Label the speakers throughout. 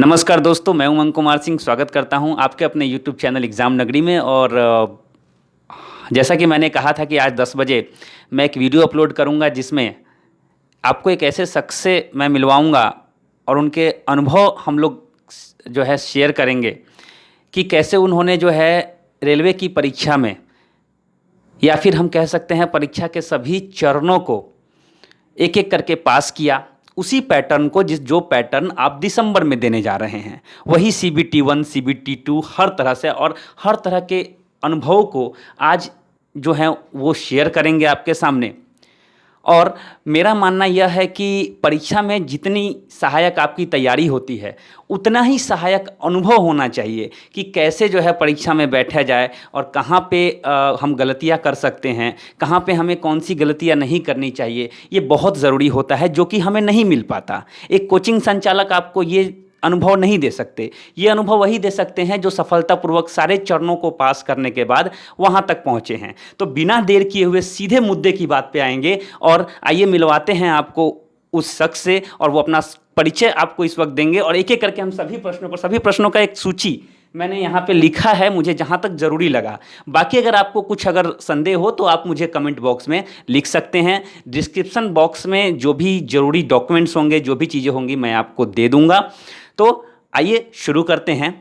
Speaker 1: नमस्कार दोस्तों, मैं उमंग कुमार सिंह स्वागत करता हूं आपके अपने YouTube चैनल एग्ज़ाम नगरी में। और जैसा कि मैंने कहा था कि आज 10 बजे मैं एक वीडियो अपलोड करूंगा जिसमें आपको एक ऐसे शख्स से मैं मिलवाऊंगा और उनके अनुभव हम लोग जो है शेयर करेंगे कि कैसे उन्होंने जो है रेलवे की परीक्षा में, या फिर हम कह सकते हैं परीक्षा के सभी चरणों को एक एक करके पास किया। उसी पैटर्न को जो पैटर्न आप दिसंबर में देने जा रहे हैं, वही CBT 1 CBT 2 हर तरह से और हर तरह के अनुभव को आज जो है वो शेयर करेंगे आपके सामने। और मेरा मानना यह है कि परीक्षा में जितनी सहायक आपकी तैयारी होती है, उतना ही सहायक अनुभव होना चाहिए कि कैसे जो है परीक्षा में बैठा जाए और कहाँ पे हम गलतियाँ कर सकते हैं, कहाँ पे हमें कौन सी गलतियाँ नहीं करनी चाहिए। ये बहुत ज़रूरी होता है, जो कि हमें नहीं मिल पाता। एक कोचिंग संचालक आपको ये अनुभव नहीं दे सकते। ये अनुभव वही दे सकते हैं जो सफलतापूर्वक सारे चरणों को पास करने के बाद वहाँ तक पहुँचे हैं। तो बिना देर किए हुए सीधे मुद्दे की बात पे आएंगे और आइए मिलवाते हैं आपको उस शख्स से, और वो अपना परिचय आपको इस वक्त देंगे। और एक एक करके हम सभी प्रश्नों का एक सूची मैंने यहाँ पे लिखा है, मुझे जहाँ तक ज़रूरी लगा। बाकी अगर आपको कुछ अगर संदेह हो तो आप मुझे कमेंट बॉक्स में लिख सकते हैं। डिस्क्रिप्शन बॉक्स में जो भी ज़रूरी डॉक्यूमेंट्स होंगे, जो भी चीज़ें होंगी, मैं आपको दे दूँगा। तो आइए शुरू करते हैं।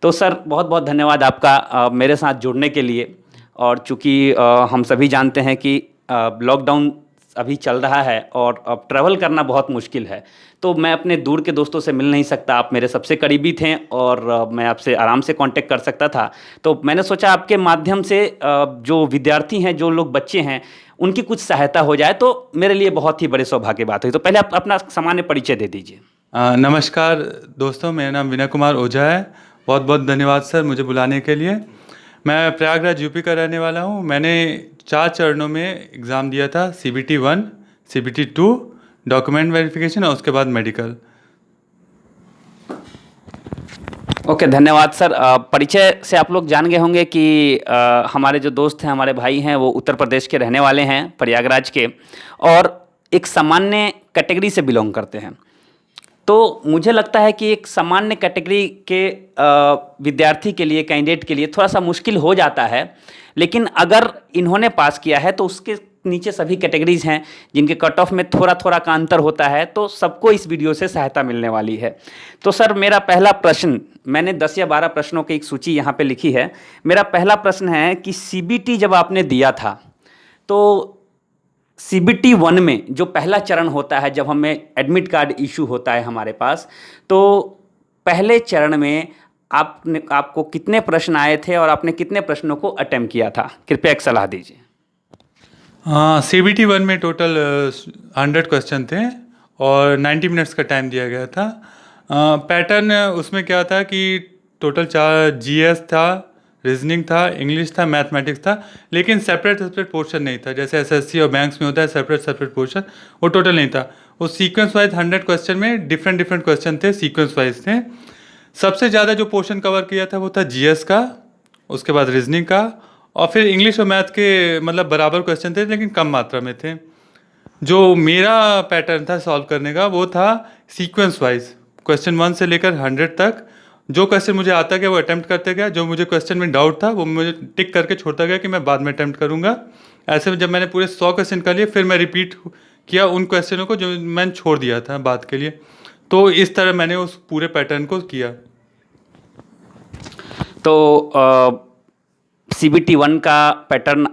Speaker 1: तो सर, बहुत बहुत धन्यवाद आपका मेरे साथ जुड़ने के लिए। और चूँकि हम सभी जानते हैं कि लॉकडाउन अभी चल रहा है और अब ट्रैवल करना बहुत मुश्किल है, तो मैं अपने दूर के दोस्तों से मिल नहीं सकता। आप मेरे सबसे करीबी थे और मैं आपसे आराम से कांटेक्ट कर सकता था। तो मैंने सोचा आपके माध्यम से जो विद्यार्थी हैं, जो लोग बच्चे हैं, उनकी कुछ सहायता हो जाए, तो मेरे लिए बहुत ही बड़े सौभाग्य की बात हुई। तो पहले आप अपना सामान्य परिचय दे दीजिए।
Speaker 2: नमस्कार दोस्तों, मेरा नाम विनय कुमार ओझा है। बहुत बहुत धन्यवाद सर मुझे बुलाने के लिए। मैं प्रयागराज यूपी का रहने वाला हूँ। मैंने 4 चरणों में एग्ज़ाम दिया था, CBT 1, CBT 2, डॉक्यूमेंट वेरिफिकेशन और उसके बाद मेडिकल।
Speaker 1: ओके, धन्यवाद सर। परिचय से आप लोग जान गए होंगे कि हमारे जो दोस्त हैं, हमारे भाई हैं, वो उत्तर प्रदेश के रहने वाले हैं, प्रयागराज के, और एक सामान्य कैटेगरी से बिलोंग करते हैं। तो मुझे लगता है कि एक सामान्य कैटेगरी के विद्यार्थी के लिए, कैंडिडेट के लिए थोड़ा सा मुश्किल हो जाता है। लेकिन अगर इन्होंने पास किया है तो उसके नीचे सभी कैटेगरीज हैं जिनके कट ऑफ में थोड़ा थोड़ा का अंतर होता है, तो सबको इस वीडियो से सहायता मिलने वाली है। तो सर, मेरा पहला प्रश्न, मैंने 10 या 12 प्रश्नों की एक सूची यहाँ पे लिखी है। मेरा पहला प्रश्न है कि CBT जब आपने दिया था, तो CBT 1 में जो पहला चरण होता है, जब हमें एडमिट कार्ड इशू होता है हमारे पास, तो पहले चरण में आपको कितने प्रश्न आए थे और आपने कितने प्रश्नों को अटेम्प्ट किया था? कृपया एक सलाह दीजिए।
Speaker 2: हाँ, CBT 1 में टोटल 100 क्वेश्चन थे और 90 मिनट्स का टाइम दिया गया था। पैटर्न उसमें क्या था कि टोटल 4 GS था, रीजनिंग था, इंग्लिश था, मैथमेटिक्स था, लेकिन सेपरेट पोर्शन नहीं था। जैसे SSC और बैंक्स में होता है सेपरेट पोर्शन, वो टोटल नहीं था। वो सीक्वेंस वाइज 100 क्वेश्चन में डिफरेंट क्वेश्चन थे, सीक्वेंस वाइज थे। सबसे ज़्यादा जो पोर्शन कवर किया था वो था GS का, उसके बाद रीजनिंग का, और फिर इंग्लिश और मैथ के मतलब बराबर क्वेश्चन थे लेकिन कम मात्रा में थे। जो मेरा पैटर्न था सॉल्व करने का, वो था सीक्वेंस वाइज, क्वेश्चन 1 से लेकर 100 तक। जो क्वेश्चन मुझे आता गया वो अटेम्प्ट करते गया, जो मुझे क्वेश्चन में डाउट था वो मुझे टिक करके छोड़ता गया कि मैं बाद में अटेम्प्ट करूँगा। ऐसे में जब मैंने पूरे 100 क्वेश्चन कर लिए, फिर मैं रिपीट किया उन क्वेश्चनों को जो मैंने छोड़ दिया था बाद के लिए। तो इस तरह मैंने उस पूरे पैटर्न को किया।
Speaker 1: तो CBT 1 का पैटर्न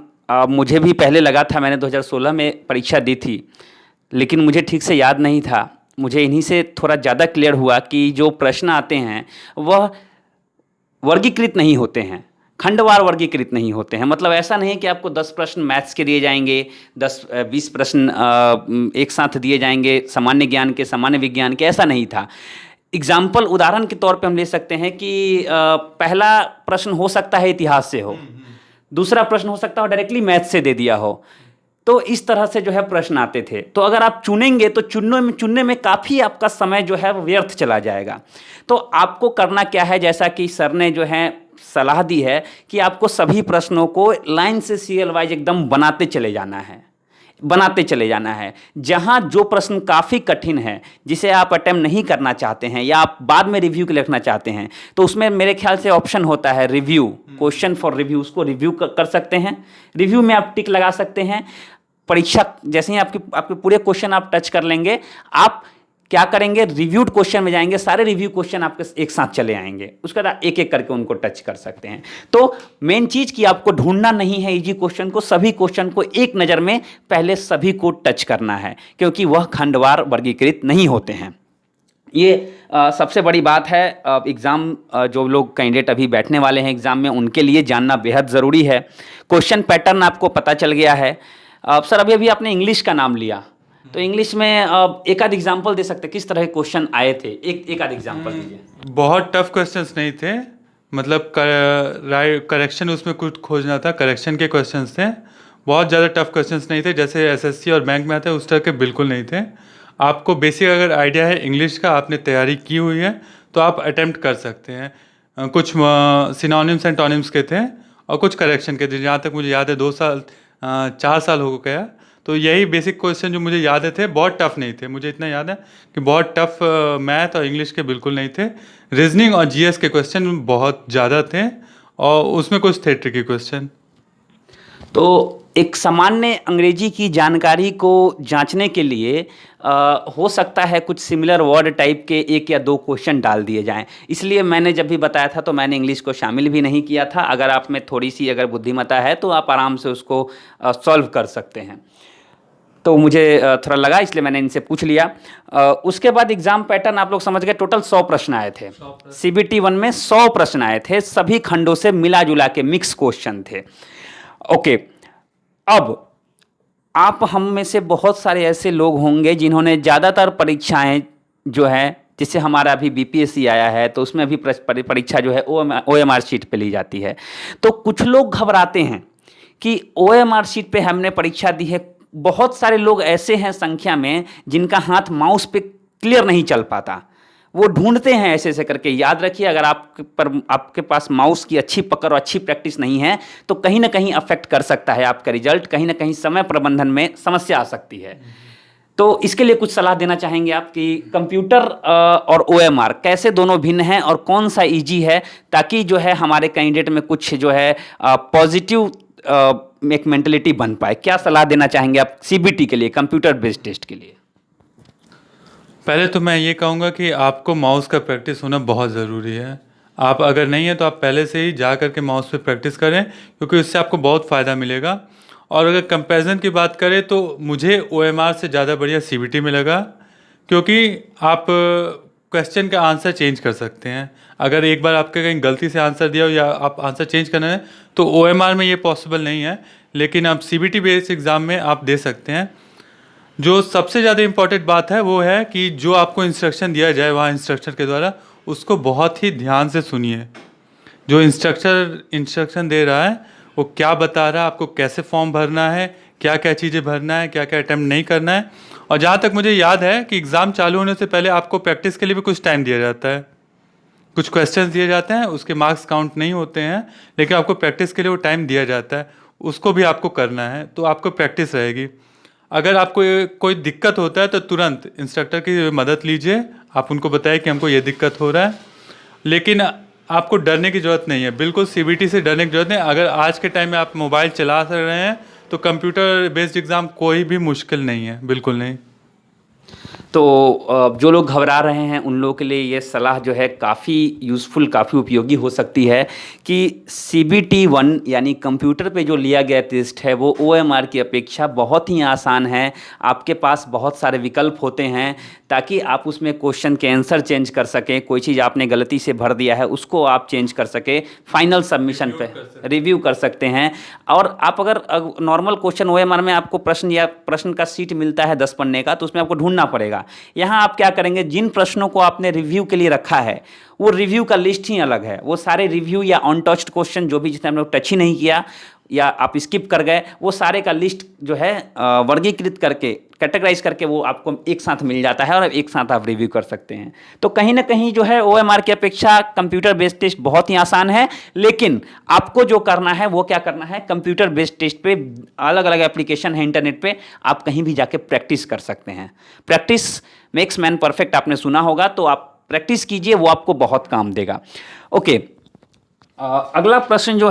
Speaker 1: मुझे भी पहले लगा था। मैंने 2016 में परीक्षा दी थी, लेकिन मुझे ठीक से याद नहीं था। मुझे इन्हीं से थोड़ा ज़्यादा क्लियर हुआ कि जो प्रश्न आते हैं वह वर्गीकृत नहीं होते हैं, खंडवार वर्गीकृत नहीं होते हैं। मतलब ऐसा नहीं कि आपको 10 प्रश्न मैथ्स के दिए जाएंगे, 10-20 प्रश्न एक साथ दिए जाएंगे सामान्य ज्ञान के, सामान्य विज्ञान के, ऐसा नहीं था। एग्जाम्पल, उदाहरण के तौर पे हम ले सकते हैं कि पहला प्रश्न हो सकता है इतिहास से हो, दूसरा प्रश्न हो सकता है डायरेक्टली मैथ से दे दिया हो। तो इस तरह से जो है प्रश्न आते थे। तो अगर आप चुनेंगे तो चुनने में काफ़ी आपका समय जो है वो व्यर्थ चला जाएगा। तो आपको करना क्या है, जैसा कि सर ने जो है सलाह दी है कि आपको सभी प्रश्नों को लाइन से सीरियल वाइज एकदम बनाते चले जाना है। बनाते चले जाना है। जहां जो प्रश्न काफ़ी कठिन है, जिसे आप अटेम्प्ट नहीं करना चाहते हैं या आप बाद में रिव्यू के लिए रखना चाहते हैं, तो उसमें मेरे ख्याल से ऑप्शन होता है रिव्यू, क्वेश्चन फॉर रिव्यू, उसको रिव्यू कर सकते हैं। रिव्यू में आप टिक लगा सकते हैं। परीक्षा जैसे ही आपके पूरे क्वेश्चन आप टच कर लेंगे, आप क्या करेंगे, रिव्यूड क्वेश्चन में जाएंगे, सारे रिव्यू क्वेश्चन आपके एक साथ चले आएंगे, उसके बाद एक एक करके उनको टच कर सकते हैं। तो मेन चीज कि आपको ढूंढना नहीं है इजी क्वेश्चन को, सभी क्वेश्चन को एक नज़र में पहले सभी को टच करना है, क्योंकि वह खंडवार वर्गीकृत नहीं होते हैं। ये सबसे बड़ी बात है। एग्ज़ाम जो लोग कैंडिडेट अभी बैठने वाले हैं एग्ज़ाम में, उनके लिए जानना बेहद ज़रूरी है। क्वेश्चन पैटर्न आपको पता चल गया है। सर अभी आपने इंग्लिश का नाम लिया, तो इंग्लिश में एक आध एग्जाम्पल दे सकते, किस तरह के क्वेश्चन आए थे, एक आध एग्जाम्पल दीजिए।
Speaker 2: बहुत टफ क्वेश्चंस नहीं थे, मतलब करेक्शन उसमें कुछ खोजना था, करेक्शन के क्वेश्चंस थे। बहुत ज़्यादा टफ क्वेश्चंस नहीं थे, जैसे एसएससी और बैंक में आते हैं उस तरह के बिल्कुल नहीं थे। आपको बेसिक अगर आइडिया है इंग्लिश का, आपने तैयारी की हुई है, तो आप अटेम्प्ट कर सकते हैं। कुछ सिनोनिम्स एंड टोनिम्स के थे और कुछ करेक्शन के थे। जहाँ तक मुझे याद है 4 साल हो गया, तो यही बेसिक क्वेश्चन जो मुझे याद थे, बहुत टफ नहीं थे। मुझे इतना याद है कि बहुत टफ मैथ और इंग्लिश के बिल्कुल नहीं थे। रीजनिंग और जीएस के क्वेश्चन बहुत ज़्यादा थे और उसमें कुछ थे ट्रिकी क्वेश्चन।
Speaker 1: तो एक सामान्य अंग्रेजी की जानकारी को जांचने के लिए हो सकता है कुछ सिमिलर वर्ड टाइप के 1 या 2 क्वेश्चन डाल दिए जाएं। इसलिए मैंने जब भी बताया था तो मैंने इंग्लिश को शामिल भी नहीं किया था। अगर आप में थोड़ी सी अगर बुद्धिमत्ता है तो आप आराम से उसको सॉल्व कर सकते हैं। तो मुझे थोड़ा लगा, इसलिए मैंने इनसे पूछ लिया। उसके बाद एग्जाम पैटर्न आप लोग समझ गए। टोटल 100 प्रश्न आए थे। CBT 1 में 100 प्रश्न आए थे, सभी खंडों से मिला जुला के मिक्स क्वेश्चन थे। ओके, अब आप हम में से बहुत सारे ऐसे लोग होंगे जिन्होंने ज़्यादातर परीक्षाएं जो है, जिससे हमारा अभी BPSC आया है, तो उसमें भी परीक्षा जो है OMR शीट पे ली जाती है। तो कुछ लोग घबराते हैं कि OMR शीट पे हमने परीक्षा दी है। बहुत सारे लोग ऐसे हैं संख्या में जिनका हाथ माउस पे क्लियर नहीं चल पाता, वो ढूंढते हैं ऐसे ऐसे करके। याद रखिए, अगर आपके पास माउस की अच्छी पकड़ और अच्छी प्रैक्टिस नहीं है तो कहीं ना कहीं अफेक्ट कर सकता है आपका रिजल्ट, कहीं ना कहीं समय प्रबंधन में समस्या आ सकती है। तो इसके लिए कुछ सलाह देना चाहेंगे आप कि कंप्यूटर और OMR कैसे दोनों भिन्न हैं और कौन सा ईजी है, ताकि जो है हमारे कैंडिडेट में कुछ जो है पॉजिटिव एक मेंटलिटी बन पाए। क्या सलाह देना चाहेंगे आप CBT के लिए, कंप्यूटर बेस्ड टेस्ट के लिए?
Speaker 2: पहले तो मैं ये कहूँगा कि आपको माउस का प्रैक्टिस होना बहुत ज़रूरी है। आप अगर नहीं है तो आप पहले से ही जा करके माउस पे प्रैक्टिस करें, क्योंकि उससे आपको बहुत फ़ायदा मिलेगा। और अगर कंपैरिजन की बात करें तो मुझे OMR से ज़्यादा बढ़िया CBT में लगा, क्योंकि आप क्वेश्चन का आंसर चेंज कर सकते हैं। अगर एक बार आपके कहीं गलती से आंसर दिया हो या आप आंसर चेंज करना है तो OMR में ये पॉसिबल नहीं है, लेकिन आप CBT बेस्ड एग्ज़ाम में आप दे सकते हैं। जो सबसे ज़्यादा इम्पॉर्टेंट बात है वो है कि जो आपको इंस्ट्रक्शन दिया जाए वहाँ इंस्ट्रक्टर के द्वारा, उसको बहुत ही ध्यान से सुनिए। जो इंस्ट्रक्शन दे रहा है वो क्या बता रहा है, आपको कैसे फॉर्म भरना है, क्या क्या चीज़ें भरना है, क्या क्या अटैम्प्ट नहीं करना है। और जहाँ तक मुझे याद है कि एग्ज़ाम चालू होने से पहले आपको प्रैक्टिस के लिए भी कुछ टाइम दिया जाता है, कुछ क्वेश्चंस दिए जाते हैं, उसके मार्क्स काउंट नहीं होते हैं, लेकिन आपको प्रैक्टिस के लिए वो टाइम दिया जाता है, उसको भी आपको करना है, तो आपको प्रैक्टिस रहेगी। अगर आपको कोई दिक्कत होता है तो तुरंत इंस्ट्रक्टर की मदद लीजिए, आप उनको बताइए कि हमको ये दिक्कत हो रहा है। लेकिन आपको डरने की ज़रूरत नहीं है, बिल्कुल CBT से डरने की ज़रूरत नहीं। अगर आज के टाइम में आप मोबाइल चला रहे हैं तो कंप्यूटर बेस्ड एग्ज़ाम कोई भी मुश्किल नहीं है, बिल्कुल नहीं।
Speaker 1: तो जो लोग घबरा रहे हैं उन लोगों के लिए ये सलाह जो है काफ़ी यूज़फुल, काफ़ी उपयोगी हो सकती है कि CBT 1 यानी कंप्यूटर पे जो लिया गया टेस्ट है वो OMR की अपेक्षा बहुत ही आसान है। आपके पास बहुत सारे विकल्प होते हैं ताकि आप उसमें क्वेश्चन के आंसर चेंज कर सकें। कोई चीज़ आपने गलती से भर दिया है उसको आप चेंज कर सकें, फाइनल सबमिशन पे रिव्यू कर सकते हैं। और आप अगर नॉर्मल क्वेश्चन OMR में आपको प्रश्न का सीट मिलता है 10 पन्ने का, तो उसमें आपको ढूंढना पड़ेगा। यहाँ आप क्या करेंगे, जिन प्रश्नों को आपने रिव्यू के लिए रखा है वो रिव्यू का लिस्ट ही अलग है। वो सारे रिव्यू या अनटच्ड क्वेश्चन जो भी जिसे हमने टच ही नहीं किया या आप स्किप कर गए, वो सारे का लिस्ट जो है वर्गीकृत करके, कैटेगराइज करके वो आपको एक साथ मिल जाता है और एक साथ आप रिव्यू कर सकते हैं। तो कहीं ना कहीं जो है OMR की अपेक्षा कंप्यूटर बेस्ड टेस्ट बहुत ही आसान है, लेकिन आपको जो करना है वो क्या करना है, कंप्यूटर बेस्ड टेस्ट पे अलग अलग एप्लीकेशन है इंटरनेट पे, आप कहीं भी जाके प्रैक्टिस कर सकते हैं। प्रैक्टिस मेक्स मैन परफेक्ट आपने सुना होगा, तो आप प्रैक्टिस कीजिए, वो आपको बहुत काम देगा। ओके, अगला प्रश्न जो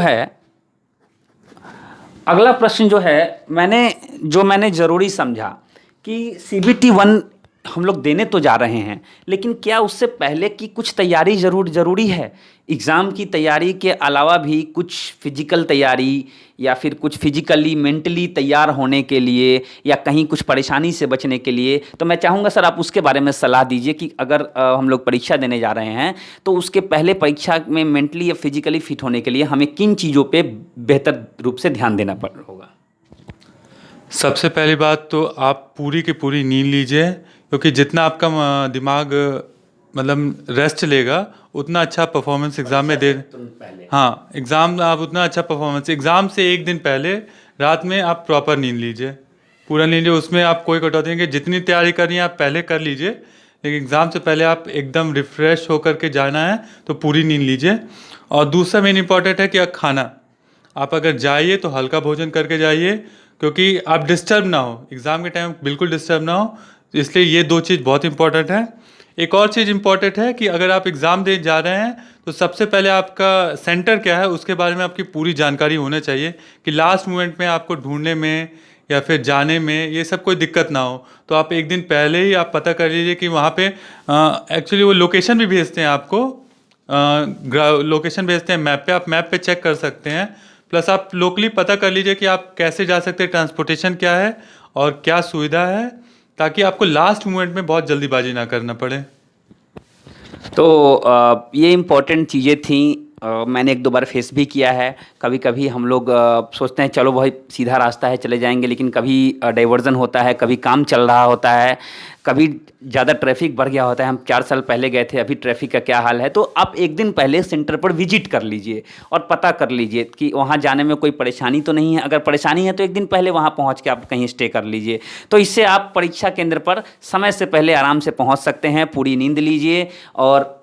Speaker 1: है मैंने ज़रूरी समझा कि CBT 1 हम लोग देने तो जा रहे हैं, लेकिन क्या उससे पहले की कुछ तैयारी ज़रूरी है? एग्ज़ाम की तैयारी के अलावा भी कुछ फिजिकल तैयारी या फिर कुछ फिजिकली मेंटली तैयार होने के लिए या कहीं कुछ परेशानी से बचने के लिए, तो मैं चाहूँगा सर आप उसके बारे में सलाह दीजिए कि अगर हम लोग परीक्षा देने जा रहे हैं तो उसके पहले परीक्षा में मेंटली या फिजिकली फिट होने के लिए हमें किन चीज़ों पे बेहतर रूप से ध्यान देना होगा?
Speaker 2: सबसे पहली बात तो आप पूरी की पूरी नींद लीजिए, क्योंकि जितना आपका दिमाग मतलब रेस्ट लेगा उतना अच्छा परफॉर्मेंस एग्ज़ाम में दे। हाँ, एग्ज़ाम आप उतना अच्छा परफॉर्मेंस, एग्ज़ाम से एक दिन पहले रात में आप प्रॉपर नींद लीजिए, पूरा नींद लीजिए। उसमें आप कोई कटौती नहीं, कि जितनी तैयारी करनी है आप पहले कर लीजिए, लेकिन एग्ज़ाम से पहले आप एकदम रिफ़्रेश होकर के जाना है तो पूरी नींद लीजिए। और दूसरा मेन इंपॉर्टेंट है कि खाना, आप अगर जाइए तो हल्का भोजन करके जाइए, क्योंकि आप डिस्टर्ब ना हो एग्ज़ाम के टाइम, बिल्कुल डिस्टर्ब ना हो, इसलिए ये 2 चीज़ बहुत इंपॉर्टेंट है। एक और चीज़ इंपॉर्टेंट है कि अगर आप एग्ज़ाम दे जा रहे हैं तो सबसे पहले आपका सेंटर क्या है उसके बारे में आपकी पूरी जानकारी होना चाहिए, कि लास्ट मोमेंट में आपको ढूंढने में या फिर जाने में ये सब कोई दिक्कत ना हो। तो आप एक दिन पहले ही आप पता कर लीजिए कि वहाँ पे एक्चुअली वो लोकेशन भी भेजते हैं आपको, लोकेशन भेजते हैं मैप पे, आप मैप पे चेक कर सकते हैं। प्लस आप लोकली पता कर लीजिए कि आप कैसे जा सकते हैं, ट्रांसपोर्टेशन क्या है और क्या सुविधा है, ताकि आपको लास्ट मोमेंट में बहुत जल्दीबाजी ना करना पड़े।
Speaker 1: तो ये इम्पोर्टेंट चीज़ें थी, मैंने 1-2 बार फेस भी किया है। कभी कभी हम लोग सोचते हैं चलो भाई सीधा रास्ता है चले जाएंगे, लेकिन कभी डाइवर्जन होता है, कभी काम चल रहा होता है, कभी ज़्यादा ट्रैफिक बढ़ गया होता है। हम 4 साल पहले गए थे, अभी ट्रैफिक का क्या हाल है। तो आप एक दिन पहले सेंटर पर विजिट कर लीजिए और पता कर लीजिए कि वहाँ जाने में कोई परेशानी तो नहीं है। अगर परेशानी है तो एक दिन पहले वहाँ पहुँच के आप कहीं स्टे कर लीजिए। तो इससे आप परीक्षा केंद्र पर समय से पहले आराम से पहुँच सकते हैं। पूरी नींद लीजिए और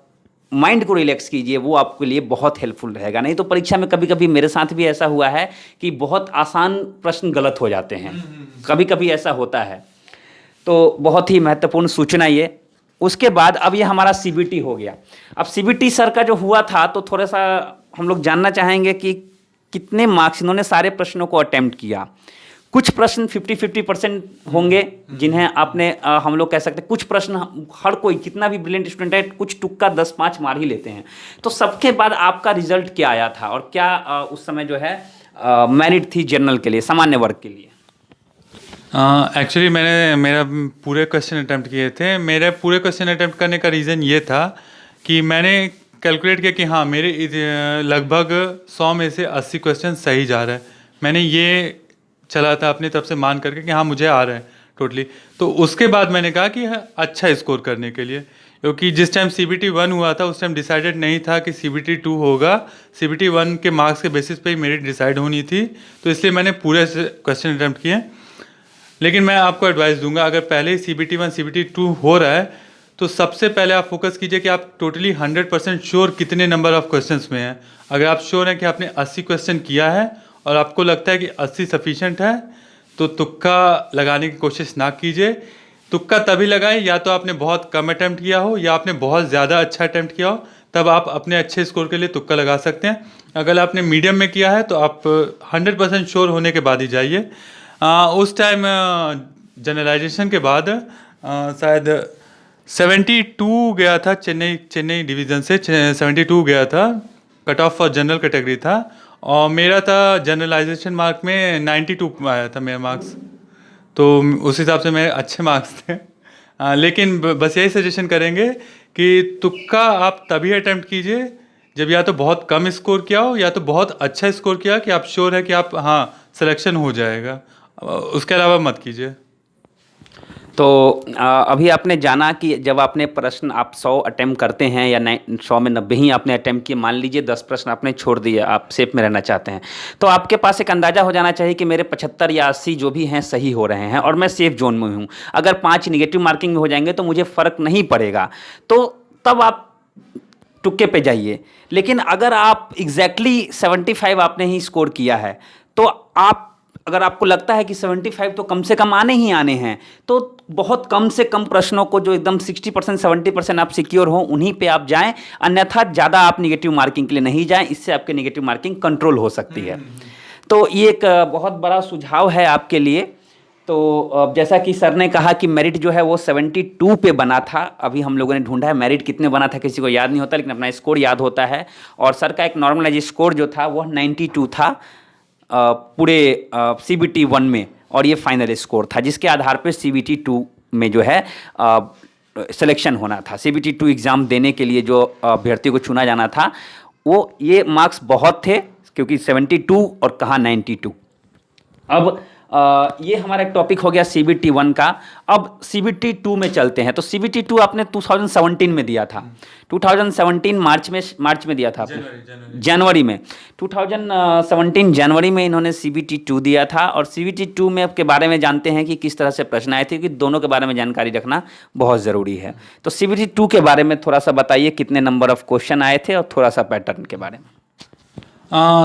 Speaker 1: माइंड को रिलैक्स कीजिए, वो आपके लिए बहुत हेल्पफुल रहेगा। नहीं तो परीक्षा में कभी कभी मेरे साथ भी ऐसा हुआ है कि बहुत आसान प्रश्न गलत हो जाते हैं, कभी कभी ऐसा होता है। तो बहुत ही महत्वपूर्ण सूचना ये। उसके बाद अब ये हमारा CBT हो गया। अब CBT सर का जो हुआ था तो थोड़ा सा हम लोग जानना चाहेंगे कि कितने मार्क्स इन्होंने सारे प्रश्नों को अटेम्प्ट किया। कुछ प्रश्न 50-50% होंगे जिन्हें आपने हम लोग कह सकते हैं, कुछ प्रश्न हर कोई कितना भी ब्रिलियंट स्टूडेंट है कुछ तुक्का 10-5 मार ही लेते हैं। तो सबके बाद आपका रिजल्ट क्या आया था और क्या उस समय जो है मेरिट थी जनरल के लिए, सामान्य वर्ग के लिए?
Speaker 2: एक्चुअली मैंने मेरा पूरे क्वेश्चन अटैम्प्ट किए थे। मेरे पूरे क्वेश्चन अटैम्प्ट करने का रीज़न ये था कि मैंने कैलकुलेट किया कि हाँ मेरे लगभग 100 में से 80 क्वेश्चन सही जा रहा है। मैंने ये चला था अपनी तरफ से मान करके कि हाँ मुझे आ रहा है टोटली। तो उसके बाद मैंने कहा कि अच्छा स्कोर करने के लिए, क्योंकि जिस टाइम CBT 1 हुआ था उस टाइम डिसाइडेड नहीं था कि CBT 2 होगा। CBT 1 के मार्क्स के बेसिस पे ही मेरिट डिसाइड होनी थी, तो इसलिए मैंने पूरे क्वेश्चन अटैम्प्ट किए। लेकिन मैं आपको एडवाइस दूंगा, अगर पहले ही CBT 1 CBT 2 हो रहा है तो सबसे पहले आप फोकस कीजिए कि आप टोटली 100% श्योर कितने नंबर ऑफ क्वेश्चंस में हैं। अगर आप श्योर हैं कि आपने 80 क्वेश्चन किया है और आपको लगता है कि 80 सफिशेंट है, तो तुक्का लगाने की कोशिश ना कीजिए। तुक्का तभी लगाएं या तो आपने बहुत कम अटैम्प्ट किया हो या आपने बहुत ज़्यादा अच्छा अटैम्प्ट किया हो, तब आप अपने अच्छे स्कोर के लिए तुक्का लगा सकते हैं। अगर आपने मीडियम में किया है तो आप 100% श्योर होने के बाद ही जाइए। उस टाइम जनरलाइजेशन के बाद शायद 72 गया था, चेन्नई डिवीज़न से 72 गया था, cut off for general category था। और मेरा था जनरलाइजेशन मार्क में 92 आया था मेरा मार्क्स, तो उस हिसाब से मेरे अच्छे मार्क्स थे। लेकिन बस यही सजेशन करेंगे कि तुक्का आप तभी अटैम्प्ट कीजिए जब या तो बहुत कम स्कोर किया हो या तो बहुत अच्छा स्कोर किया कि आप श्योर है कि आप हाँ सिलेक्शन हो जाएगा, उसके अलावा मत कीजिए।
Speaker 1: तो अभी आपने जाना कि जब आपने प्रश्न आप 100 अटेम्प्ट करते हैं या 100 में 90 ही आपने अटेम्प्ट किए, मान लीजिए 10 प्रश्न आपने छोड़ दिए, आप सेफ में रहना चाहते हैं, तो आपके पास एक अंदाज़ा हो जाना चाहिए कि मेरे 75 या 80 जो भी हैं सही हो रहे हैं और मैं सेफ जोन में हूँ। अगर 5 निगेटिव मार्किंग में हो जाएंगे तो मुझे फ़र्क नहीं पड़ेगा, तो तब आप तुक्के पे जाइए। लेकिन अगर आप एग्जैक्टली 75 आपने ही स्कोर किया है, तो आप अगर आपको लगता है कि 75 तो कम से कम आने ही आने हैं, तो बहुत कम से कम प्रश्नों को जो एकदम 60% 70% आप सिक्योर हो उन्हीं पे आप जाएं, अन्यथा ज़्यादा आप निगेटिव मार्किंग के लिए नहीं जाएं, इससे आपके निगेटिव मार्किंग कंट्रोल हो सकती है। तो ये एक बहुत बड़ा सुझाव है आपके लिए। तो जैसा कि सर ने कहा कि मेरिट जो है वो 72 पे बना था, अभी हम लोगों ने ढूंढा है मेरिट कितने बना था किसी को याद नहीं होता, लेकिन अपना स्कोर याद होता है। और सर का एक नॉर्मलाइज स्कोर जो था वो 92 था पूरे CBT 1 में, और ये फाइनल स्कोर था जिसके आधार पर CBT 2 में जो है सिलेक्शन होना था। CBT 2 एग्ज़ाम देने के लिए जो अभ्यर्थी को चुना जाना था, वो ये मार्क्स बहुत थे क्योंकि 72 और कहाँ 92। अब ये हमारा एक टॉपिक हो गया CBT 1 का। अब CBT 2 में चलते हैं। तो CBT 2 आपने 2017 में दिया था, 2017 मार्च में दिया था आपने, जनवरी में 2017 जनवरी में इन्होंने CBT 2 दिया था। और CBT 2 में के बारे में जानते हैं कि किस तरह से प्रश्न आए थे, क्योंकि दोनों के बारे में जानकारी रखना बहुत ज़रूरी है। तो CBT 2 के बारे में थोड़ा सा बताइए, कितने नंबर ऑफ क्वेश्चन आए थे और थोड़ा सा पैटर्न के बारे में।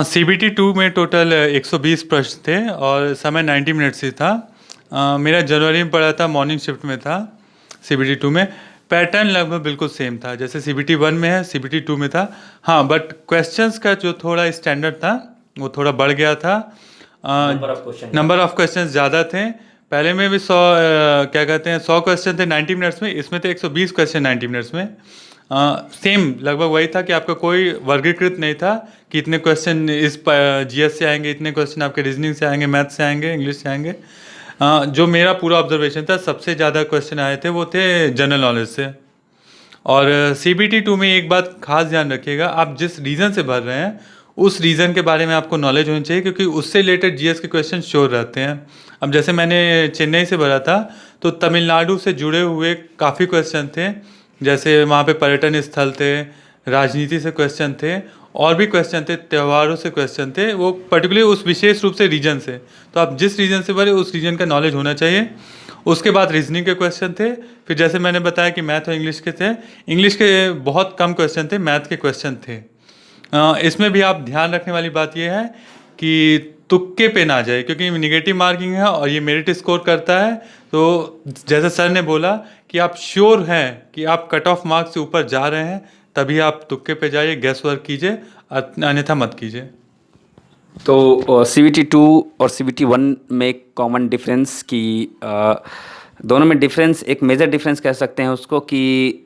Speaker 2: CBT 2 में टोटल 120 प्रश्न थे और समय 90 मिनट से था। मेरा जनवरी में पड़ा था, मॉर्निंग शिफ्ट में था। CBT 2 में पैटर्न लगभग बिल्कुल सेम था जैसे CBT 1 में है, CBT 2 में था। हाँ, बट क्वेश्चंस का जो थोड़ा स्टैंडर्ड था वो थोड़ा बढ़ गया था। नंबर ऑफ क्वेश्चन ज़्यादा थे। पहले में भी 100 क्वेश्चन थे 90 मिनट्स में, इसमें थे 120 क्वेश्चन 90 मिनट्स में। सेम लगभग वही था कि आपका कोई वर्गीकृत नहीं था कि इतने क्वेश्चन इस GS से आएंगे, इतने क्वेश्चन आपके रीजनिंग से आएंगे, मैथ से आएंगे, इंग्लिश से आएंगे। जो मेरा पूरा ऑब्जर्वेशन था, सबसे ज़्यादा क्वेश्चन आए थे वो थे जनरल नॉलेज से। और CBT 2 में एक बात खास ध्यान रखिएगा, आप जिस रीजन से भर रहे हैं उस रीजन के बारे में आपको नॉलेज होनी चाहिए, क्योंकि उससे रिलेटेड GS के क्वेश्चन श्योर रहते हैं। अब जैसे मैंने चेन्नई से भरा था तो तमिलनाडु से जुड़े हुए काफ़ी क्वेश्चन थे, जैसे वहाँ पे पर्यटन स्थल थे, राजनीति से क्वेश्चन थे, और भी क्वेश्चन थे, त्योहारों से क्वेश्चन थे, वो पर्टिकुलरली उस विशेष रूप से रीजन से। तो आप जिस रीजन से भरे उस रीजन का नॉलेज होना चाहिए। उसके बाद रीजनिंग के क्वेश्चन थे। फिर जैसे मैंने बताया कि मैथ और इंग्लिश के थे, इंग्लिश के बहुत कम क्वेश्चन थे, मैथ के क्वेश्चन थे। इसमें भी आप ध्यान रखने वाली बात यह है कि तुक्के पे ना जाए, क्योंकि निगेटिव मार्किंग है और ये मेरिट स्कोर करता है। तो जैसे सर ने बोला कि आप श्योर हैं कि आप कट ऑफ मार्क्स से ऊपर जा रहे हैं, तभी आप तुक्के पे जाइए, गैस वर्क कीजिए, अन्यथा मत कीजिए।
Speaker 1: तो CBT 2 और CBT 1 में एक कॉमन डिफरेंस की दोनों में डिफरेंस, एक मेजर डिफरेंस कह सकते हैं उसको, कि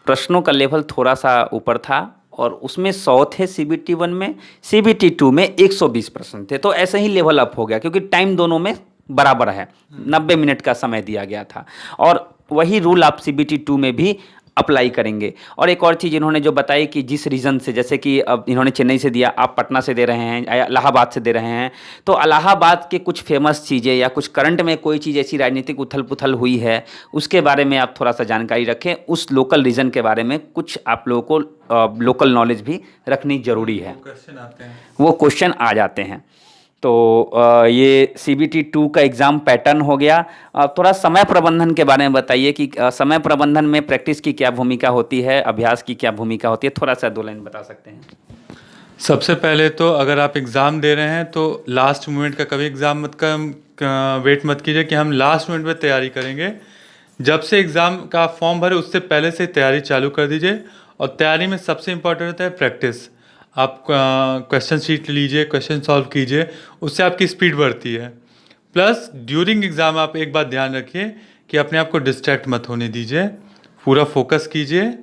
Speaker 1: प्रश्नों का लेवल थोड़ा सा ऊपर था और उसमें 100 थे CBT 1 में, CBT 2 में 120 प्रश्न थे। तो ऐसे ही लेवल अप हो गया, क्योंकि टाइम दोनों में बराबर है, 90 मिनट का समय दिया गया था। और वही रूल आप CBT 2 में भी अप्लाई करेंगे। और एक और चीज़ इन्होंने जो बताई कि जिस रीज़न से, जैसे कि अब इन्होंने चेन्नई से दिया, आप पटना से दे रहे हैं या इलाहाबाद से दे रहे हैं, तो इलाहाबाद के कुछ फेमस चीज़ें या कुछ करंट में कोई चीज़ ऐसी राजनीतिक उथल पुथल हुई है, उसके बारे में आप थोड़ा सा जानकारी रखें। उस लोकल रीजन के बारे में कुछ आप लोगों को लोकल नॉलेज भी रखनी ज़रूरी है, वो क्वेश्चन आ जाते हैं। तो ये CBT 2 का एग्ज़ाम पैटर्न हो गया। थोड़ा समय प्रबंधन के बारे में बताइए कि समय प्रबंधन में प्रैक्टिस की क्या भूमिका होती है, अभ्यास की क्या भूमिका होती है, थोड़ा सा 2 लाइन बता सकते हैं।
Speaker 2: सबसे पहले तो अगर आप एग्ज़ाम दे रहे हैं तो लास्ट मोमेंट का कभी एग्ज़ाम वेट मत कीजिए कि हम लास्ट मोमेंट में तैयारी करेंगे। जब से एग्ज़ाम का फॉर्म भरे उससे पहले से तैयारी चालू कर दीजिए। और तैयारी में सबसे इम्पोर्टेंट होता है प्रैक्टिस। आप क्वेश्चन शीट लीजिए, क्वेश्चन सॉल्व कीजिए, उससे आपकी स्पीड बढ़ती है। प्लस ड्यूरिंग एग्ज़ाम आप एक बात ध्यान रखिए कि अपने आप को डिस्ट्रैक्ट मत होने दीजिए, पूरा फोकस कीजिए।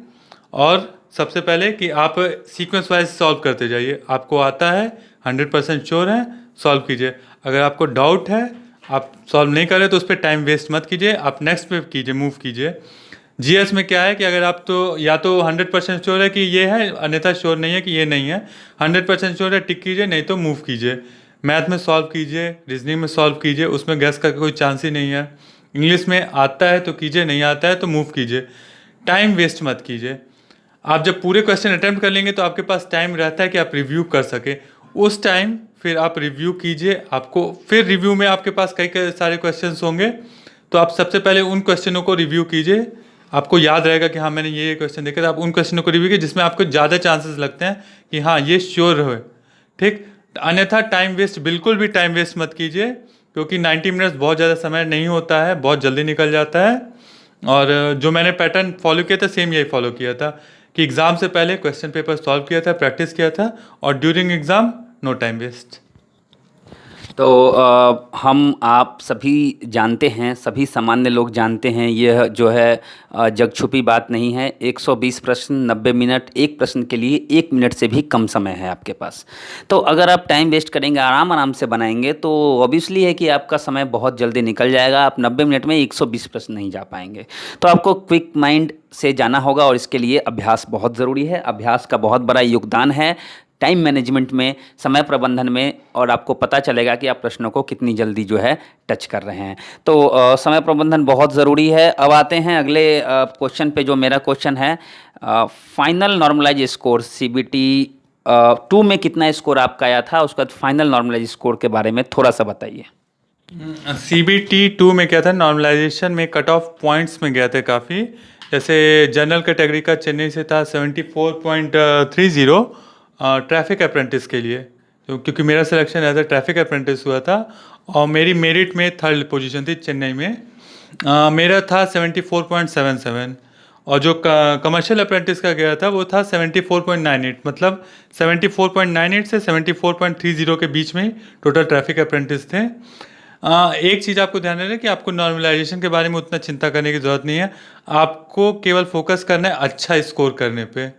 Speaker 2: और सबसे पहले कि आप सीक्वेंस वाइज सॉल्व करते जाइए। आपको आता है, 100% श्योर है, सॉल्व कीजिए। अगर आपको डाउट है, आप सॉल्व नहीं कर रहे तो उस पर टाइम वेस्ट मत कीजिए, आप नेक्स्ट पे कीजिए, मूव कीजिए। GS में क्या है कि अगर आप तो या तो 100% श्योर है कि ये है, अन्यथा श्योर नहीं है कि ये नहीं है। 100% श्योर है, टिक कीजिए, नहीं तो मूव कीजिए। मैथ में सॉल्व कीजिए, रीजनिंग में सॉल्व कीजिए, उसमें गैस का कोई चांस ही नहीं है। इंग्लिश में आता है तो कीजिए, नहीं आता है तो मूव कीजिए, टाइम वेस्ट मत कीजिए। आप जब पूरे क्वेश्चन अटेम्प्ट कर लेंगे तो आपके पास टाइम रहता है कि आप रिव्यू कर सके, उस टाइम फिर आप रिव्यू कीजिए। आपको फिर रिव्यू में आपके पास कई कई सारे क्वेश्चंस होंगे, तो आप सबसे पहले उन क्वेश्चनों को रिव्यू कीजिए। आपको याद रहेगा कि हाँ मैंने ये क्वेश्चन देखे, तो आप उन क्वेश्चनों को रिव्यू कीजिए जिसमें आपको ज़्यादा चांसेस लगते हैं कि हाँ ये श्योर हो, ठीक। अन्यथा टाइम वेस्ट, बिल्कुल भी टाइम वेस्ट मत कीजिए, क्योंकि 90 मिनट्स बहुत ज़्यादा समय नहीं होता है, बहुत जल्दी निकल जाता है। और जो मैंने पैटर्न फॉलो किया था सेम यही फॉलो किया था कि एग्ज़ाम से पहले क्वेश्चन पेपर सॉल्व किया था, प्रैक्टिस किया था, और during exam no time waste.
Speaker 1: तो हम आप सभी जानते हैं, सभी सामान्य लोग जानते हैं, यह जो है जग छुपी बात नहीं है। 120 प्रश्न 90 मिनट, एक प्रश्न के लिए 1 मिनट से भी कम समय है आपके पास। तो अगर आप टाइम वेस्ट करेंगे, आराम आराम से बनाएंगे, तो ऑब्वियसली है कि आपका समय बहुत जल्दी निकल जाएगा। आप 90 मिनट में 120 प्रश्न नहीं जा पाएंगे। तो आपको क्विक माइंड से जाना होगा, और इसके लिए अभ्यास बहुत ज़रूरी है। अभ्यास का बहुत बड़ा योगदान है टाइम मैनेजमेंट में, समय प्रबंधन में, और आपको पता चलेगा कि आप प्रश्नों को कितनी जल्दी जो है टच कर रहे हैं। तो समय प्रबंधन बहुत ज़रूरी है। अब आते हैं अगले क्वेश्चन पे, जो मेरा क्वेश्चन है, फाइनल नॉर्मलाइज स्कोर CBT 2 में कितना स्कोर आपका आया था, उसका फाइनल नॉर्मलाइज स्कोर के बारे में थोड़ा सा बताइए।
Speaker 2: CBT 2 में क्या था, नॉर्मलाइजेशन में कट ऑफ पॉइंट्स में गया था काफ़ी। जैसे जनरल कैटेगरी का चेन्नई से था 74.30 ट्रैफिक अप्रेंटिस के लिए, तो क्योंकि मेरा selection as a traffic apprentice हुआ था, और मेरी मेरिट में 3rd पोजीशन थी चेन्नई में। मेरा था 74.77, और जो कमर्शियल अप्रेंटिस का गया था वो था 74.98, मतलब 74.98 से 74.30 के बीच में टोटल ट्रैफिक अप्रेंटिस थे। एक चीज़ आपको ध्यान रखना है कि आपको नॉर्मलाइजेशन के बारे में उतना चिंता करने की ज़रूरत नहीं है। आपको केवल फोकस करना है अच्छा स्कोर करने पे।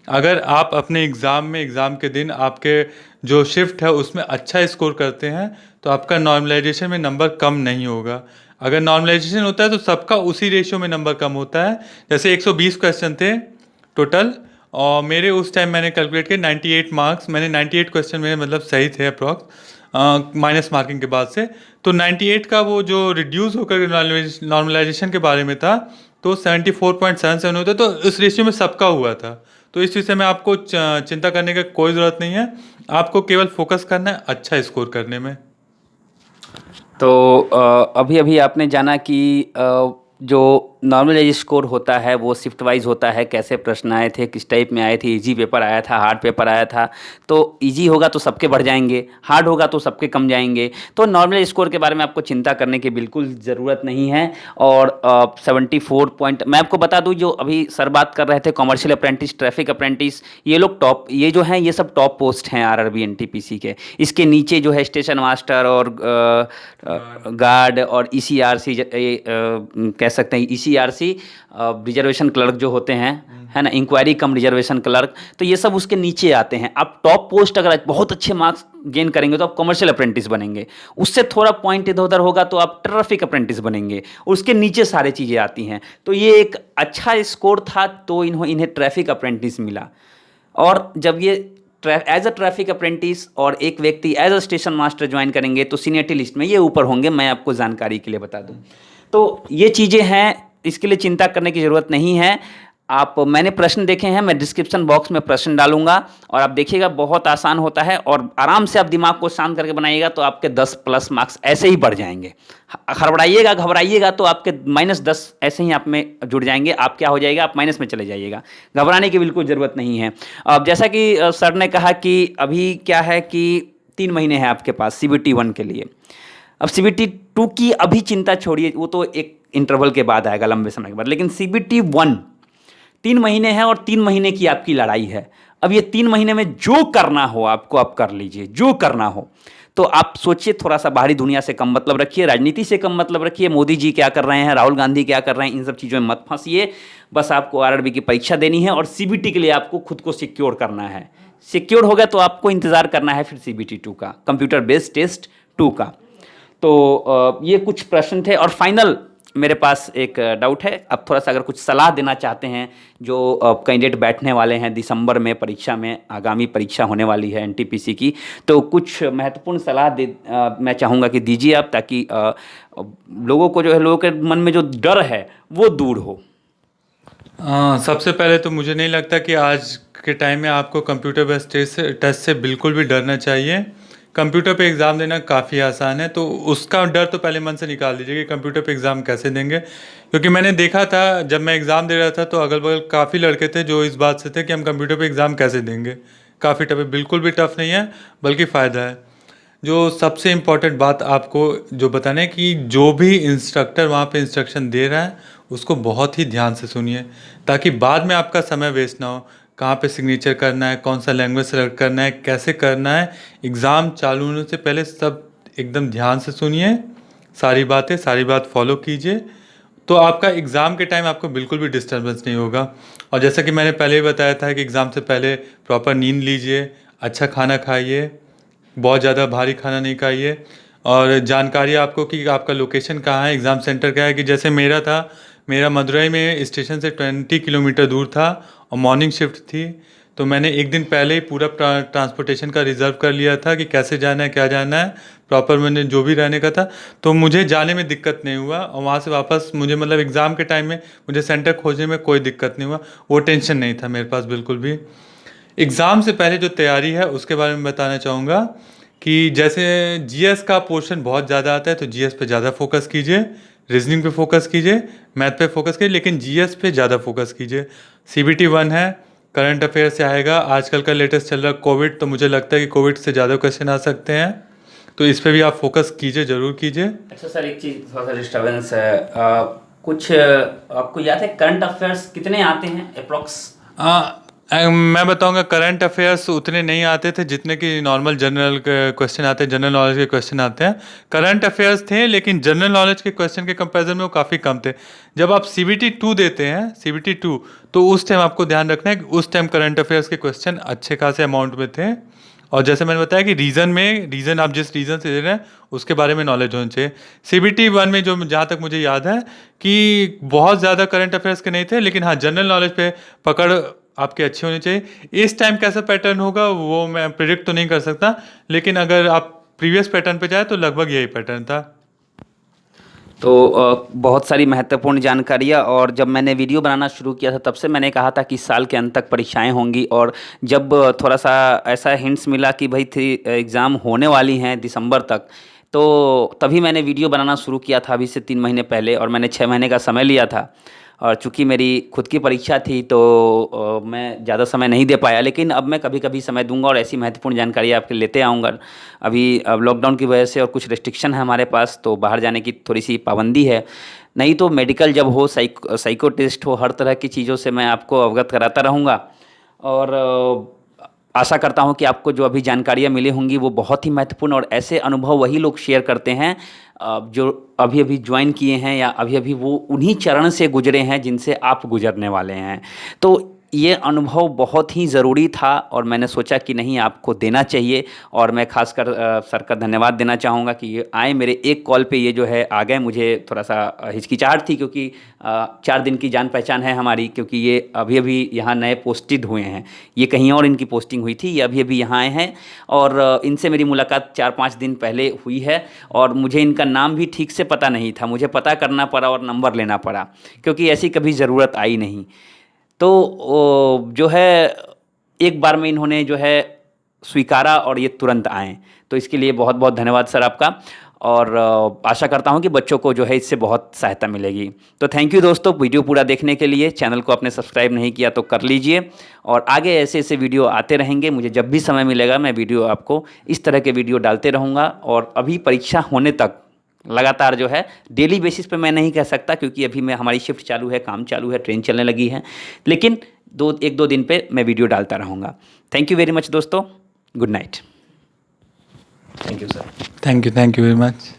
Speaker 2: अगर आप अपने एग्ज़ाम के दिन आपके जो शिफ्ट है उसमें अच्छा स्कोर करते हैं तो आपका नॉर्मलाइजेशन में नंबर कम नहीं होगा। अगर नॉर्मलाइजेशन होता है तो सबका उसी रेशियो में नंबर कम होता है। जैसे 120 क्वेश्चन थे टोटल, और मेरे उस टाइम मैंने कैलकुलेट किया 98 मार्क्स, मैंने 98 क्वेश्चन मेरे मतलब सही थे अप्रॉक्स, माइनस मार्किंग के बाद से। तो 98 का वो जो रिड्यूस होकर नॉर्मलाइजेशन के बारे में था तो 74.77 होता, तो इस रेशियो में सबका हुआ था। तो इस विषय में आपको चिंता करने की कोई ज़रूरत नहीं है, आपको केवल फोकस करना है अच्छा स्कोर करने में।
Speaker 1: तो अभी अभी आपने जाना कि जो नॉर्मलाइज स्कोर होता है वो शिफ्ट वाइज होता है, कैसे प्रश्न आए थे, किस टाइप में आए थे, इजी पेपर आया था, हार्ड पेपर आया था। तो इजी होगा तो सबके बढ़ जाएंगे, हार्ड होगा तो सबके कम जाएंगे। तो नॉर्मलाइज स्कोर के बारे में आपको चिंता करने की बिल्कुल ज़रूरत नहीं है। और 74 पॉइंट मैं आपको बता दूं, जो अभी सर बात कर रहे थे कमर्शियल अप्रेंटिस, ट्रैफिक अप्रेंटिस, ये लोग टॉप, ये जो हैं ये सब टॉप पोस्ट हैं RRB NTPC के। इसके नीचे जो है स्टेशन मास्टर और गार्ड और ECRC कह सकते हैं, ECRC रिजर्वेशन क्लर्क जो होते हैं, है ना, इंक्वायरी कम रिजर्वेशन क्लर्क, तो ये सब उसके नीचे आते हैं। आप टॉप पोस्ट अगर बहुत अच्छे मार्क्स गेन करेंगे तो आप कमर्शियल अप्रेंटिस बनेंगे, उससे थोड़ा पॉइंट इधर उधर होगा तो आप ट्रैफिक अप्रेंटिस बनेंगे, उसके नीचे सारी चीज़ें आती हैं। तो ये एक अच्छा स्कोर था, तो इन्हें ट्रैफिक अप्रेंटिस मिला। और जब ये एज अ ट्रैफिक अप्रेंटिस और एक व्यक्ति as a station master join करेंगे तो सीनियरिटी लिस्ट में ये ऊपर होंगे। मैं आपको जानकारी के लिए बता दूं, तो ये चीज़ें हैं, इसके लिए चिंता करने की ज़रूरत नहीं है। मैंने प्रश्न देखे हैं, मैं डिस्क्रिप्शन बॉक्स में प्रश्न डालूंगा और आप देखिएगा, बहुत आसान होता है, और आराम से आप दिमाग को शांत करके बनाइएगा तो आपके 10+ मार्क्स ऐसे ही बढ़ जाएंगे। हड़बड़ाइएगा, घबराइएगा तो आपके -10 ऐसे ही आप में जुड़ जाएंगे। आप क्या हो जाएगा, आप माइनस में चले जाइएगा। घबराने की बिल्कुल ज़रूरत नहीं है। अब जैसा कि सर ने कहा कि अभी क्या है कि 3 महीने हैं आपके पास CBT 1 के लिए। अब CBT 2 की अभी चिंता छोड़िए, वो तो एक इंटरवल के बाद आएगा, लंबे समय के बाद। लेकिन CBT 1 3 महीने हैं, और 3 महीने की आपकी लड़ाई है। अब ये 3 महीने में जो करना हो आपको, आप कर लीजिए, जो करना हो। तो आप सोचिए, थोड़ा सा बाहरी दुनिया से कम मतलब रखिए, राजनीति से कम मतलब रखिए, मोदी जी क्या कर रहे हैं, राहुल गांधी क्या कर रहे हैं, इन सब चीज़ों में मत फंसिए। बस आपको RRB की परीक्षा देनी है, और CBT के लिए आपको खुद को सिक्योर करना है। सिक्योर हो गया तो आपको इंतज़ार करना है फिर CBT 2 का, कंप्यूटर बेस्ड टेस्ट 2 का। तो ये कुछ प्रश्न थे। और फाइनल मेरे पास एक डाउट है, अब थोड़ा सा अगर कुछ सलाह देना चाहते हैं जो कैंडिडेट बैठने वाले हैं दिसंबर में परीक्षा में, आगामी परीक्षा होने वाली है एनटीपीसी की, तो कुछ महत्वपूर्ण सलाह मैं चाहूँगा कि दीजिए आप, ताकि लोगों को जो है, लोगों के मन में जो डर है वो दूर हो।
Speaker 2: सबसे पहले तो मुझे नहीं लगता कि आज के टाइम में आपको कंप्यूटर बेस्ड टेस्ट से बिल्कुल भी डरना चाहिए। कंप्यूटर पे एग्ज़ाम देना काफ़ी आसान है, तो उसका डर तो पहले मन से निकाल दीजिए कि कंप्यूटर पे एग्ज़ाम कैसे देंगे। क्योंकि मैंने देखा था जब मैं एग्ज़ाम दे रहा था तो अगल बगल काफ़ी लड़के थे जो इस बात से थे कि हम कंप्यूटर पे एग्ज़ाम कैसे देंगे, काफ़ी टफ है। बिल्कुल भी टफ नहीं है, बल्कि फ़ायदा है। जो सबसे इम्पॉर्टेंट बात आपको जो बताना है कि जो भी इंस्ट्रक्टर वहाँ पे इंस्ट्रक्शन दे रहा है उसको बहुत ही ध्यान से सुनिए, ताकि बाद में आपका समय वेस्ट ना हो। कहाँ पे सिग्नेचर करना है, कौन सा लैंग्वेज सेलेक्ट करना है, कैसे करना है, एग्ज़ाम चालू होने से पहले सब एकदम ध्यान से सुनिए, सारी बात फॉलो कीजिए, तो आपका एग्ज़ाम के टाइम आपको बिल्कुल भी डिस्टर्बेंस नहीं होगा। और जैसा कि मैंने पहले ही बताया था कि एग्ज़ाम से पहले प्रॉपर नींद लीजिए, अच्छा खाना खाइए, बहुत ज़्यादा भारी खाना नहीं खाइए, और जानकारी आपको कि आपका लोकेशन कहाँ है, एग्ज़ाम सेंटर क्या है। कि जैसे मेरा मदुरई में स्टेशन से 20 किलोमीटर दूर था और मॉर्निंग शिफ्ट थी, तो मैंने एक दिन पहले ही पूरा ट्रांसपोर्टेशन का रिज़र्व कर लिया था कि कैसे जाना है, क्या जाना है, प्रॉपर मैंने जो भी रहने का था, तो मुझे जाने में दिक्कत नहीं हुआ। और वहाँ से वापस मुझे मतलब एग्ज़ाम के टाइम में मुझे सेंटर खोजने में कोई दिक्कत नहीं हुआ, वो टेंशन नहीं था मेरे पास बिल्कुल भी। एग्ज़ाम से पहले जो तैयारी है उसके बारे में बताना चाहूँगा कि जैसे जीएस का पोर्शन बहुत ज़्यादा आता है, तो जीएस पे ज़्यादा फोकस कीजिए, रीजनिंग पे फोकस कीजिए, मैथ पे फोकस कीजिए, लेकिन जीएस पे ज़्यादा फोकस कीजिए। सीबीटी 1 है, करंट अफेयर से आएगा। आजकल का लेटेस्ट चल रहा है कोविड, तो मुझे लगता है कि कोविड से ज़्यादा क्वेश्चन आ सकते हैं, तो इस पे भी आप फोकस कीजिए, ज़रूर कीजिए।
Speaker 1: अच्छा सर, एक चीज़ थोड़ा सा डिस्टर्बेंस है, कुछ आपको याद है करंट अफेयर्स कितने आते हैं अप्रॉक्स?
Speaker 2: मैं बताऊंगा, करंट अफेयर्स उतने नहीं आते थे जितने कि नॉर्मल जनरल क्वेश्चन आते हैं, जनरल नॉलेज के क्वेश्चन आते हैं। करंट अफेयर्स थे, लेकिन जनरल नॉलेज के क्वेश्चन के कंपैरिजन में वो काफ़ी कम थे। जब आप सीबीटी 2 देते हैं, सीबीटी 2, तो उस टाइम आपको ध्यान रखना है कि उस टाइम करंट अफेयर्स के क्वेश्चन अच्छे खासे अमाउंट में थे। और जैसे मैंने बताया कि रीज़न आप जिस रीज़न से दे रहे हैं उसके बारे में नॉलेज होनी चाहिए। सीबीटी 1 में जो जहाँ तक मुझे याद है कि बहुत ज़्यादा करंट अफेयर्स के नहीं थे, लेकिन हाँ, जनरल नॉलेज पे पकड़ आपकी अच्छी होनी चाहिए। इस टाइम कैसा पैटर्न होगा वो मैं प्रिडिक्ट तो नहीं कर सकता, लेकिन अगर आप प्रीवियस पैटर्न पे जाए तो लगभग यही पैटर्न था।
Speaker 1: तो बहुत सारी महत्वपूर्ण जानकारियाँ, और जब मैंने वीडियो बनाना शुरू किया था तब से मैंने कहा था कि साल के अंत तक परीक्षाएं होंगी, और जब थोड़ा सा ऐसा हिंट्स मिला कि भाई एग्ज़ाम होने वाली हैं दिसंबर तक, तो तभी मैंने वीडियो बनाना शुरू किया था, अभी से 3 महीने पहले, और मैंने 6 महीने का समय लिया था। और चूँकि मेरी खुद की परीक्षा थी तो मैं ज़्यादा समय नहीं दे पाया, लेकिन अब मैं कभी कभी समय दूंगा और ऐसी महत्वपूर्ण जानकारी आपके लेते आऊँगा। अभी अब लॉकडाउन की वजह से और कुछ रेस्ट्रिक्शन है हमारे पास, तो बाहर जाने की थोड़ी सी पाबंदी है, नहीं तो मेडिकल जब हो, साइको टेस्ट हो, हर तरह की चीज़ों से मैं आपको अवगत कराता रहूँगा। और आशा करता हूँ कि आपको जो अभी जानकारियाँ मिली होंगी वो बहुत ही महत्वपूर्ण, और ऐसे अनुभव वही लोग शेयर करते हैं जो अभी अभी ज्वाइन किए हैं या अभी अभी वो उन्हीं चरण से गुजरे हैं जिनसे आप गुजरने वाले हैं। तो ये अनुभव बहुत ही ज़रूरी था, और मैंने सोचा कि नहीं, आपको देना चाहिए। और मैं खासकर सर का धन्यवाद देना चाहूँगा कि ये आए, मेरे एक कॉल पे ये जो है आ गए। मुझे थोड़ा सा हिचकिचाहट थी, क्योंकि 4 दिन की जान पहचान है हमारी, क्योंकि ये अभी अभी यहाँ नए पोस्टेड हुए हैं, ये कहीं और इनकी पोस्टिंग हुई थी, ये अभी अभी यहाँ आए हैं, और इनसे मेरी मुलाकात 4-5 दिन पहले हुई है। और मुझे इनका नाम भी ठीक से पता नहीं था, मुझे पता करना पड़ा और नंबर लेना पड़ा, क्योंकि ऐसी कभी ज़रूरत आई नहीं। तो जो है एक बार में इन्होंने जो है स्वीकारा और ये तुरंत आए, तो इसके लिए बहुत बहुत धन्यवाद सर आपका। और आशा करता हूँ कि बच्चों को जो है इससे बहुत सहायता मिलेगी। तो थैंक यू दोस्तों, वीडियो पूरा देखने के लिए। चैनल को आपने सब्सक्राइब नहीं किया तो कर लीजिए, और आगे ऐसे ऐसे वीडियो आते रहेंगे। मुझे जब भी समय मिलेगा मैं वीडियो आपको इस तरह के वीडियो डालते रहूँगा। और अभी परीक्षा होने तक लगातार जो है डेली बेसिस पे मैं नहीं कह सकता, क्योंकि अभी मैं हमारी शिफ्ट चालू है, काम चालू है, ट्रेन चलने लगी है, लेकिन 1-2 दिन पे मैं वीडियो डालता रहूँगा। थैंक यू वेरी मच दोस्तों, good night. Thank you sir.
Speaker 2: Thank you very much.